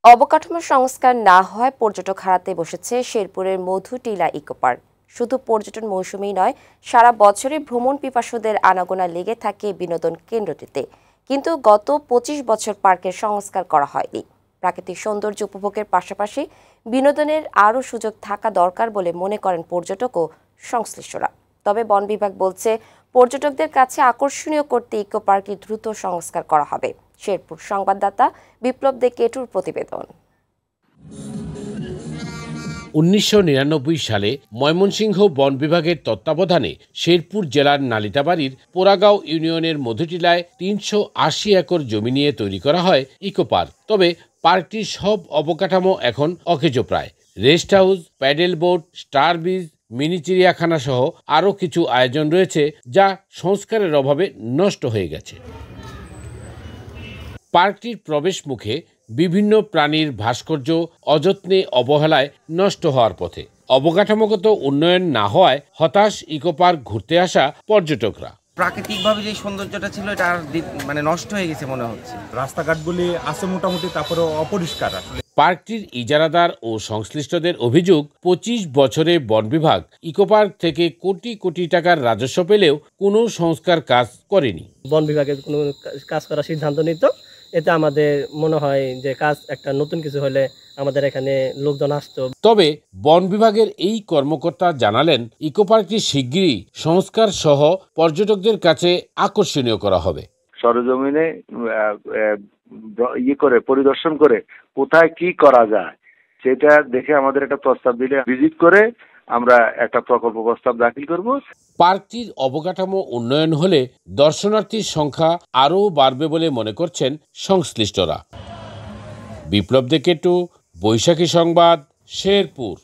অবকাঠামো সংস্কার না হওয়ায় পর্যটক হারাতে বসেছে শেরপুরের মধুটিলা ইকো পার্ক। শুধু পর্যটন মৌসুমেই নয়, সারা বছরই ভ্রমণ পিপাসুদের আনাগোনা লেগে থাকে বিনোদন কেন্দ্রটিতে। কিন্তু গত ২৫ বছর পার্কের সংস্কার করা হয়নি। প্রাকৃতিক সৌন্দর্য উপভোগের পাশাপাশি বিনোদনের আরও সুযোগ থাকা দরকার বলে মনে করেন পর্যটক ও সংশ্লিষ্টরা। তবে বন বিভাগ বলছে, পর্যটকদের কাছে আকর্ষণীয় করতে ইকো পার্কটি দ্রুত সংস্কার করা হবে। শেরপুর সংবাদদাতা বিপ্লব দে কেটুর প্রতিবেদন। ১৯৯৯ সালে ময়মনসিংহ বন বিভাগের তত্ত্বাবধানে শেরপুর জেলার নালিতাবাড়ির পোড়াগাঁও ইউনিয়নের মধুটিলায় ৩৮০ একর জমি নিয়ে তৈরি করা হয় ইকো পার্ক। তবে পার্কটির সব অবকাঠামো এখন অকেজো প্রায়। Rest house, pedal boat, star beach, mini চিড়িয়াখানা সহ আরও কিছু আয়োজন রয়েছে, যা সংস্কারের অভাবে নষ্ট হয়ে গেছে। পার্কটির প্রবেশ মুখে বিভিন্ন প্রাণীর ভাস্কর্য অযত্নে অবহেলায় নষ্ট হওয়ার পথে। অবকাঠামোগত উন্নয়ন না হওয়ায় হতাশ ইকো পার্ক ঘুরতে আসা পর্যটকরা। প্রাকৃতিকভাবে যে সৌন্দর্যটা ছিল এটা আর নষ্ট হয়ে গেছে মনে হচ্ছে। রাস্তাঘাটগুলি আছে মোটামুটি, তারপরে অপরিষ্কার। পার্কটির ইজারাদার ও সংশ্লিষ্টদের অভিযোগ, ২৫ বছরে বন বিভাগ ইকো পার্ক থেকে কোটি কোটি টাকার রাজস্ব পেলেও কোনো সংস্কার কাজ করেনি। বন বিভাগের কোনো কাজ করার সিদ্ধান্ত নিত, এতে আমাদের মনে হয় যে কাজ একটা নতুন কিছু হলে আমাদের এখানে লোকজন আসতো। তবে বন বিভাগের এই কর্মকর্তা জানালেন, ইকো পার্কটি শিগগিরই সংস্কার সহ পর্যটকদের কাছে আকর্ষণীয় করা হবে। সরেজমিনে পরিদর্শন করে কোথায় কি করা যায় সেটা দেখে আমাদের একটা প্রস্তাব দিলে ভিজিট করে আমরা একটা প্রকল্প প্রস্তাব দাখিল করব। পার্কটির অবকাঠামো উন্নয়ন হলে দর্শনার্থীর সংখ্যা আরও বাড়বে বলে মনে করছেন সংশ্লিষ্টরা। বিপ্লব দে কেটু, বৈশাখী সংবাদ, শেরপুর।